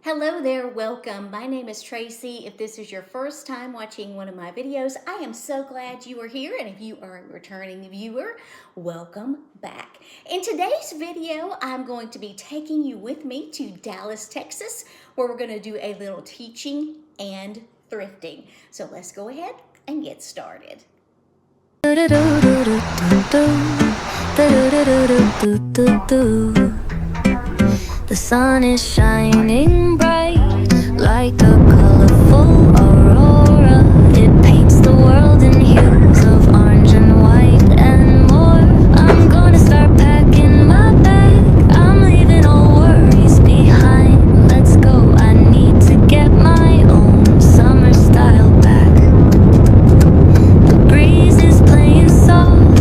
Hello there, welcome. My name is Tracy. If this is your first time watching one of my videos, I am so glad you are here. And if you are a returning viewer, welcome back. In today's video, I'm going to be taking you with me to Dallas, Texas, where we're going to do a little teaching and thrifting. So let's go ahead and get started. The sun is shining bright like a colorful aurora. It paints the world in hues of orange and white and more. I'm gonna start packing my bag. I'm leaving all worries behind. Let's go, I need to get my own summer style back. The breeze is playing soft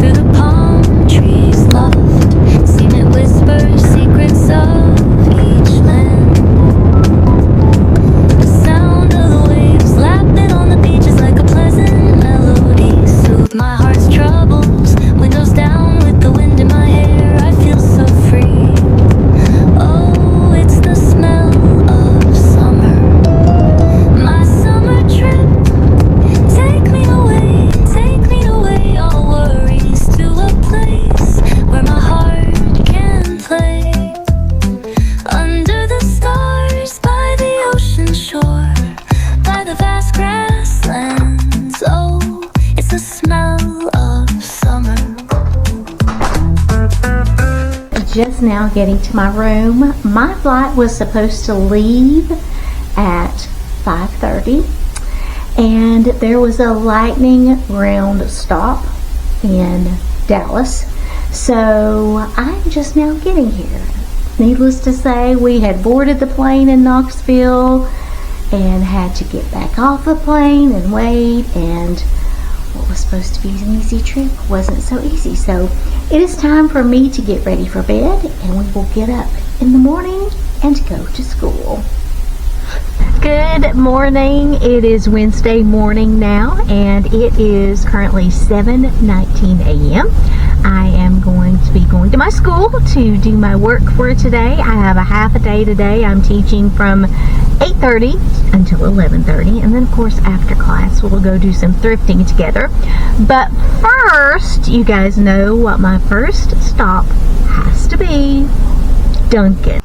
through the palm trees loft. Seen it whisper secrets of each land. The sound of the waves lapping on the beach is like a pleasant melody. Soothe my heart's troubles. Windows down with the wind in my hair. I feel so free. Oh, it's the smell of summer. My summer trip. Take me away, all worries to a place where my heart can play. Under the stars, by the ocean shore, by the vast grasslands. Oh, it's the smell of summer. Just now getting to my room. My flight was supposed to leave at 5:30. And there was a lightning round stop in Dallas, so I'm just now getting here. Needless to say, we had boarded the plane in Knoxville and had to get back off the plane and wait, and what was supposed to be an easy trip wasn't so easy. So it is time for me to get ready for bed, and we will get up in the morning and go to school. Good morning. It is Wednesday morning now, and it is currently 7:19 a.m. I am going to be going to my school to do my work for today. I have a half a day today. I'm teaching from 8:30 until 11:30, and then of course after class we'll go do some thrifting together. But first, you guys know what my first stop has to be: Dunkin'.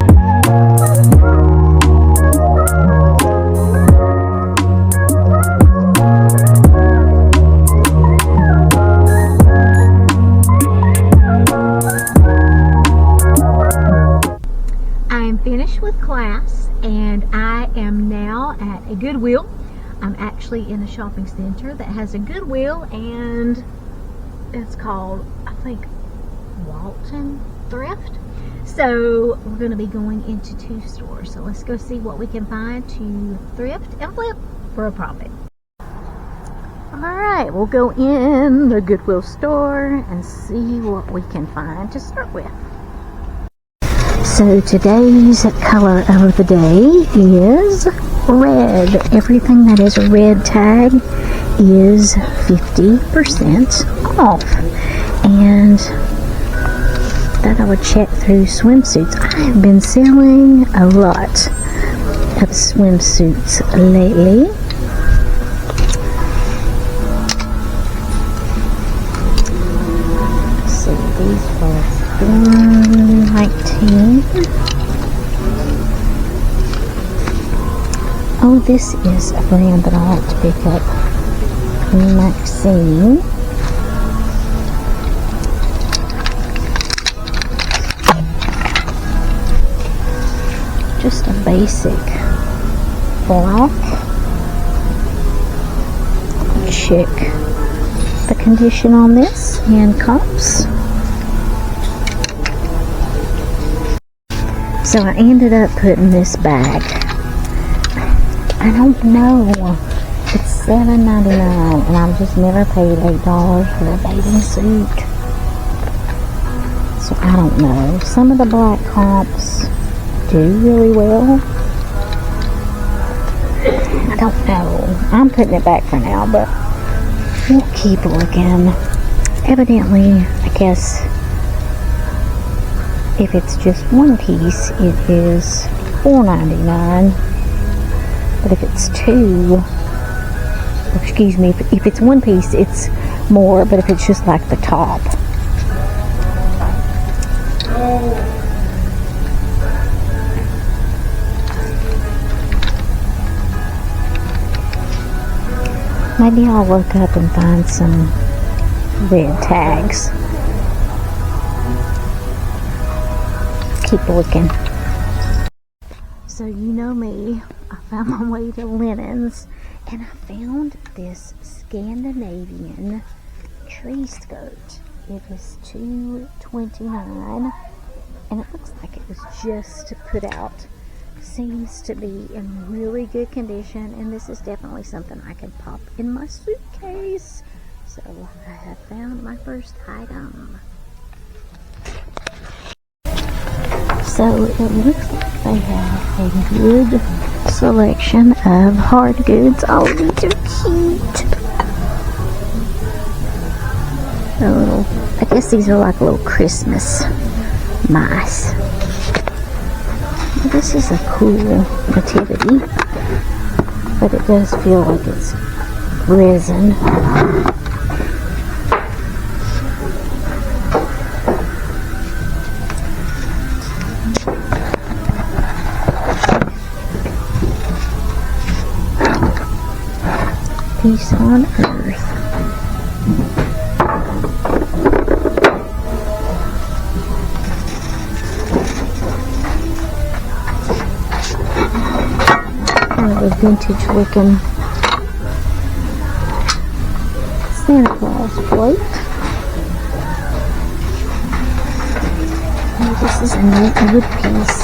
Finished with class, and I am now at a Goodwill. I'm actually in a shopping center that has a Goodwill, and it's called, I think, Walton Thrift. So we're going to be going into two stores. So let's go see what we can find to thrift and flip for a profit. Alright, we'll go in the Goodwill store and see what we can find to start with. So today's color of the day is red. Everything that is a red tag is 50% off. And thought I would check through swimsuits. I have been selling a lot of swimsuits lately. Let's see, these are $119. Oh, this is a brand that I like to pick up. Maxine. Just a basic black. Check the condition on this and comps. So I ended up putting this back. I don't know. It's $7.99, and I've just never paid $8 for a bathing suit. So I don't know. Some of the black comps do really well. I don't know. I'm putting it back for now, but we'll keep looking. Evidently, I guess if it's just one piece, it is $4.99. But if it's two, excuse me, if it's one piece, it's more. But if it's just like the top, maybe I'll look up and find some red tags. Keep looking. So you know me, I found my way to linens, and I found this Scandinavian tree skirt. It was $2.29, and it looks like it was just put out. Seems to be in really good condition, and this is definitely something I can pop in my suitcase. So I have found my first item. So it looks like they have a good selection of hard goods. Oh, these are cute. I guess these are like little Christmas mice. Well, this is a cool nativity, but it does feel like it's resin. Peace on earth. Kind of a vintage looking Santa Claus float. Oh, this is a neat wood piece.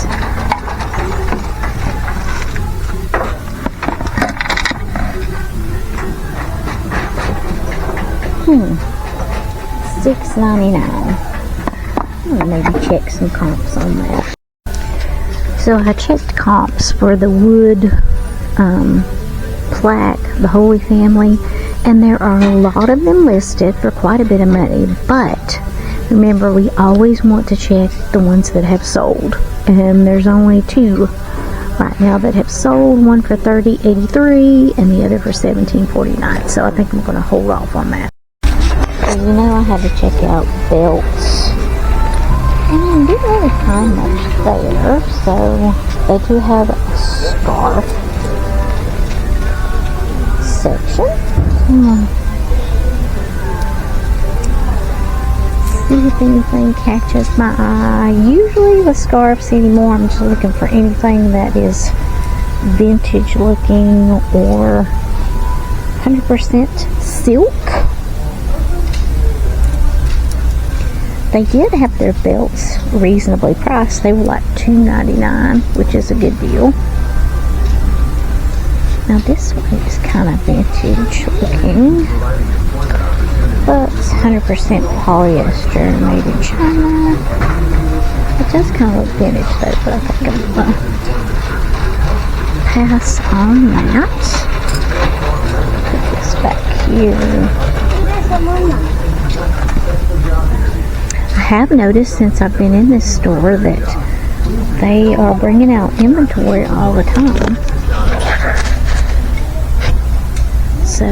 $6.99. I'll maybe check some comps on that. So I checked comps for the wood plaque, the Holy Family, and there are a lot of them listed for quite a bit of money, but remember, we always want to check the ones that have sold, and there's only two right now that have sold, one for $30.83 and the other for $17.49. So I think I'm going to hold off on that. So, you know, I had to check out belts, and I didn't really find much there. So they do have a scarf section. See if anything catches my eye. Usually the scarves anymore, I'm just looking for anything that is vintage looking or 100% silk. They did have their belts reasonably priced. They were like $2.99, which is a good deal. Now this one is kind of vintage looking, but it's 100% polyester, made in China. It does kind of look vintage though, but I think I'm going to pass on that. Put this back here. I have noticed since I've been in this store that they are bringing out inventory all the time. So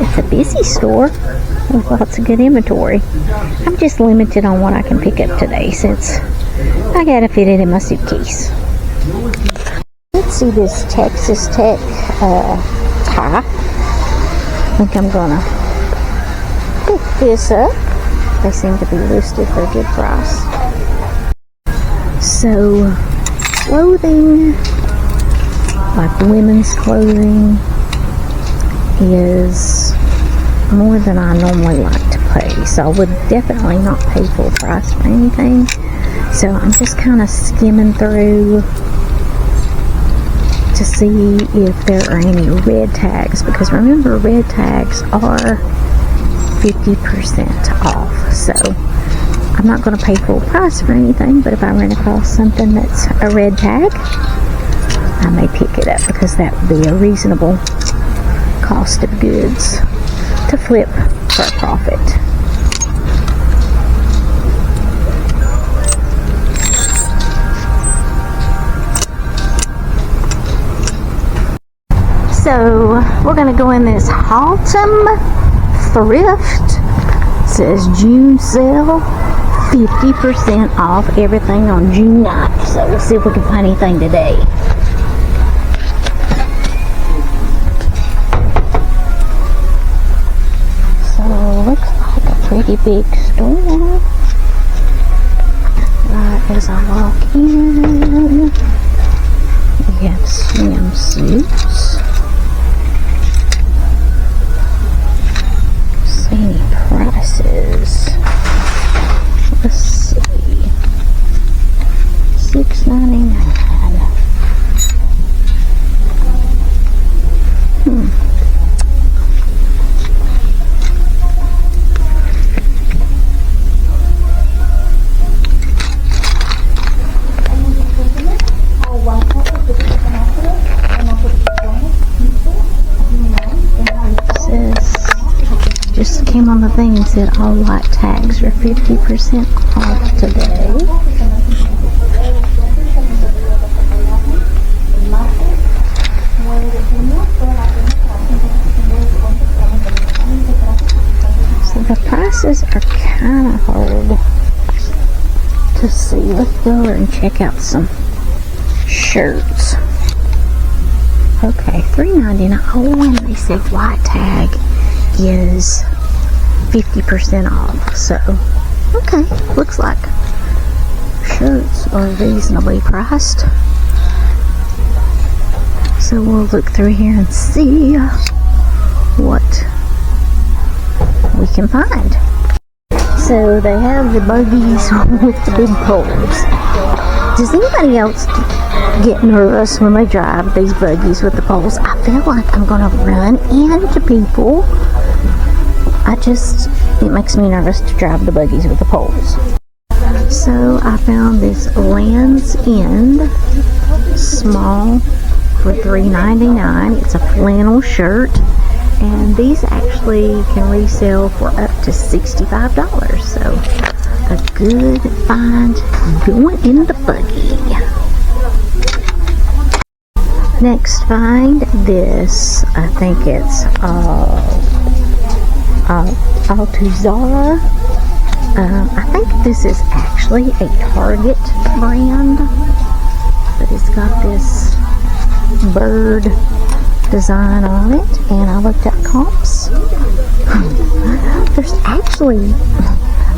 it's a busy store with lots of good inventory. I'm just limited on what I can pick up today since I gotta fit it in my suitcase. Let's see this Texas Tech tie. I think I'm gonna pick this up. They seem to be listed for a good price. So, clothing, like women's clothing, is more than I normally like to pay. So I would definitely not pay full price for anything. So I'm just kind of skimming through to see if there are any red tags. Because remember, red tags are 50% off. So I'm not going to pay full price for anything, but if I run across something that's a red tag, I may pick it up because that would be a reasonable cost of goods to flip for a profit. So we're gonna go in this Haltom Thrift. It says June sale, 50% off everything on June 9th. So we'll see if we can find anything today. So looks like a pretty big store. Right as I walk in, we have swimsuits. See any prices? Let's see. $6.99. Just came on the thing and said all white tags are 50% off today. So the prices are kind of hard to see. Let's go over and check out some shirts. Okay, $3.99. Oh, and they said white tag is 50% off. So, okay, looks like shirts are reasonably priced. So we'll look through here and see what we can find. So they have the buggies with the big poles. Does anybody else get nervous when they drive these buggies with the poles? I feel like I'm gonna run into people. It makes me nervous to drive the buggies with the poles. So I found this Land's End small for $3.99. It's a flannel shirt, and these actually can resell for up to $65. So a good find going in the buggy. Next find this. I think it's Altuzara. I think this is actually a Target brand, but it's got this bird design on it, and I looked at comps. There's actually,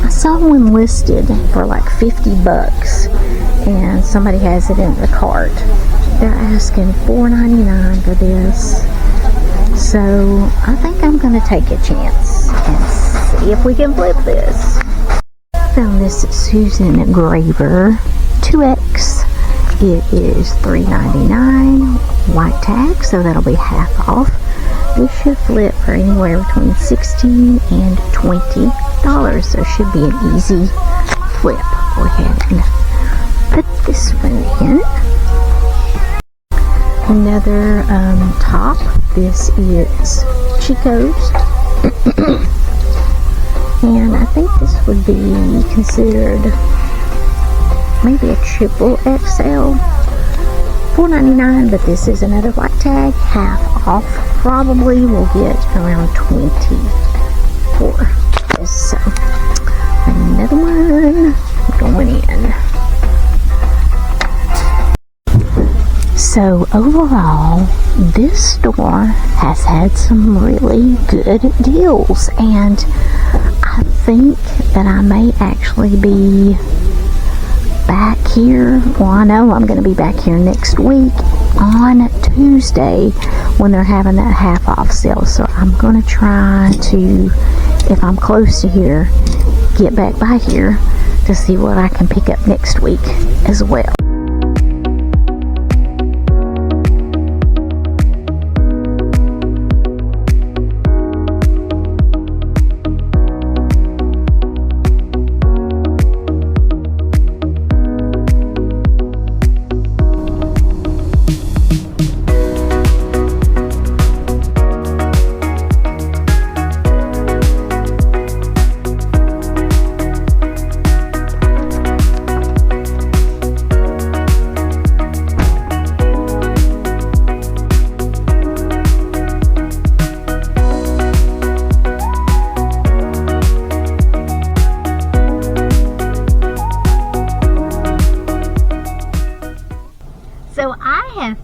I saw one listed for like $50, and somebody has it in the cart. They're asking $4.99 for this. So I think I'm going to take a chance and see if we can flip this. Found this Susan Graver 2X. It is $3.99 white tag, so that'll be half off. This should flip for anywhere between $16 and $20, so it should be an easy flip. Go ahead and put this one in. Another top. This is Chico's. And I think this would be considered maybe a triple XL. $4.99, but this is another white tag, half off. Probably will get around $20 for this. So another one going in. So overall, this store has had some really good deals, and I think that I may actually be back here. Well, I know I'm going to be back here next week on Tuesday when they're having that half off sale. So I'm going to try to, if I'm close to here, get back by here to see what I can pick up next week as well.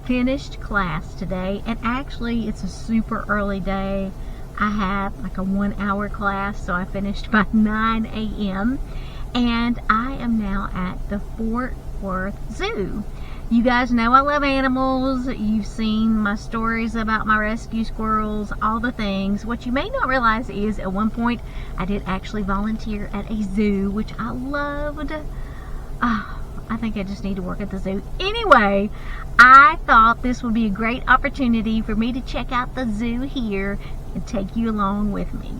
finished class today, and actually it's a super early day. I had like a 1-hour class, so I finished by 9 a.m. and I am now at the Fort Worth Zoo. You guys know I love animals. You've seen my stories about my rescue squirrels, all the things. What you may not realize is at one point I did actually volunteer at a zoo, which I loved. I think I just need to work at the zoo. Anyway, I thought this would be a great opportunity for me to check out the zoo here and take you along with me.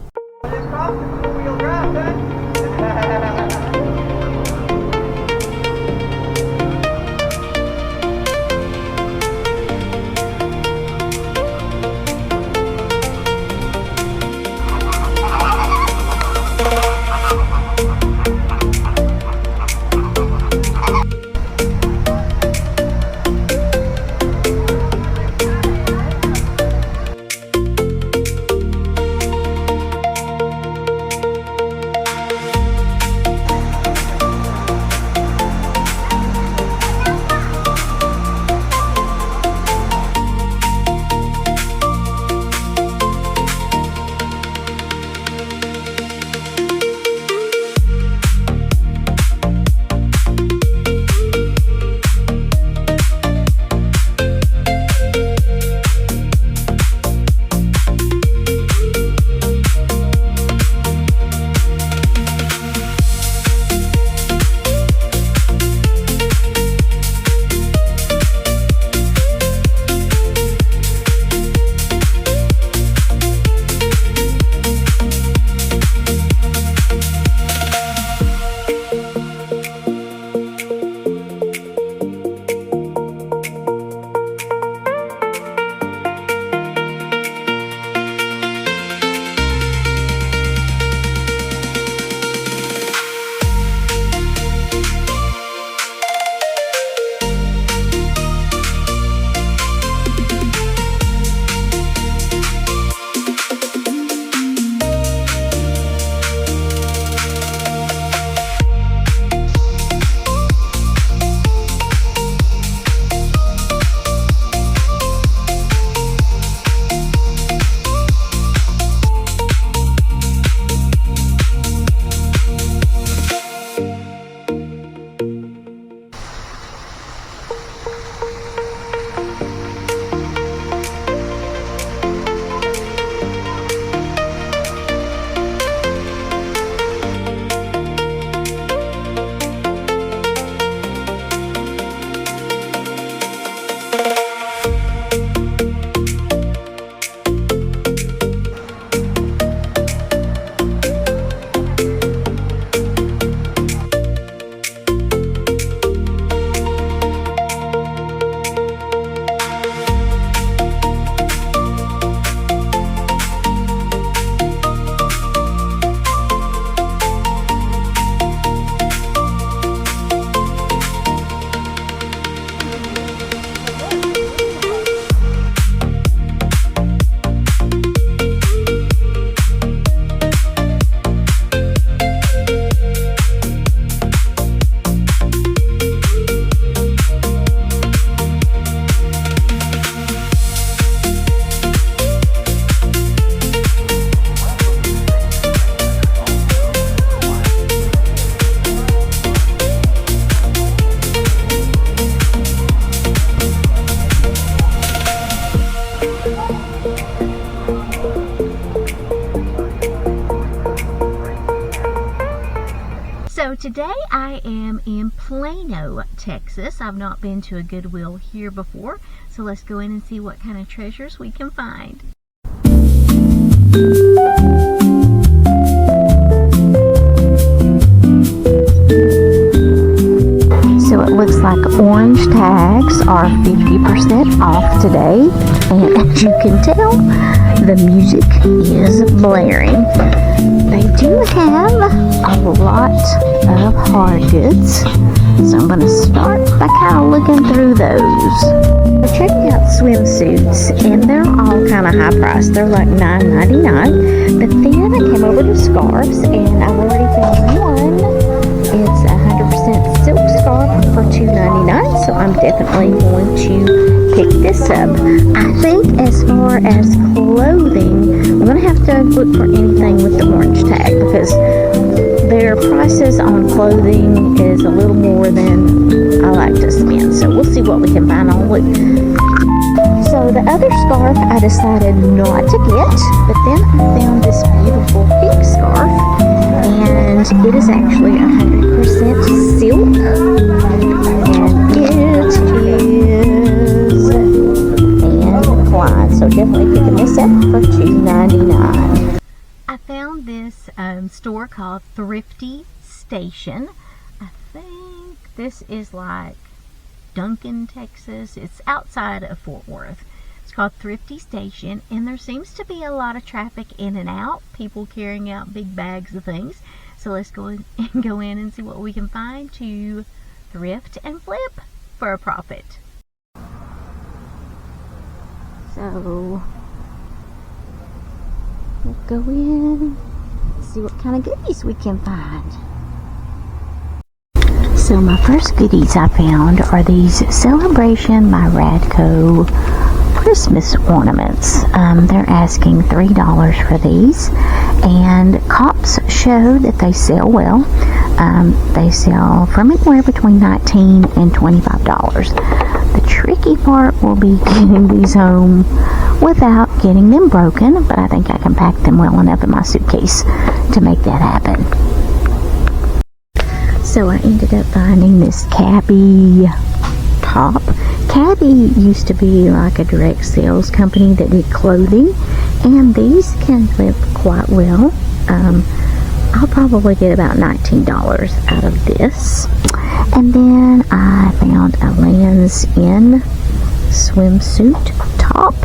So today I am in Plano, Texas. I've not been to a Goodwill here before, so let's go in and see what kind of treasures we can find. So it looks like orange tags are 50% off today, and as you can tell, the music is blaring. They do have a lot of hard goods, so I'm going to start by kind of looking through those. I checked out swimsuits, and they're all kind of high priced. They're like $9.99, but then I came over to scarves, and I've already found one. It's 100% silk scarf for $2.99, so I'm definitely going to pick flip. I think as far as clothing, I'm going to have to look for anything with the orange tag because their prices on clothing is a little more than I like to spend. So we'll see what we can find on Loop. So the other scarf I decided not to get, but then I found this beautiful pink scarf, and it is actually 100% silk, and it is and flying. So definitely picking this up for $2.99. I found this store called Thrifty Station. I think this is like Duncan, Texas. It's outside of Fort Worth. It's called Thrifty Station, and there seems to be a lot of traffic in and out, people carrying out big bags of things. So let's go in and see what we can find to thrift and flip for a profit. So we'll go in, see what kind of goodies we can find. So my first goodies I found are these Celebration by Radco Christmas ornaments. They're asking $3 for these, and comps show that they sell well. They sell from anywhere between $19 and $25. The tricky part will be getting these home without getting them broken, but I think I can pack them well enough in my suitcase to make that happen. So I ended up finding this Cabby top. Cabby used to be like a direct sales company that did clothing, and these can flip quite well. I'll probably get about $19 out of this. And then I found a Lands' End swimsuit top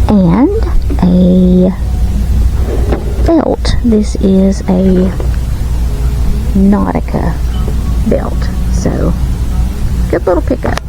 and a belt. This is a Nautica belt, so good little pickup.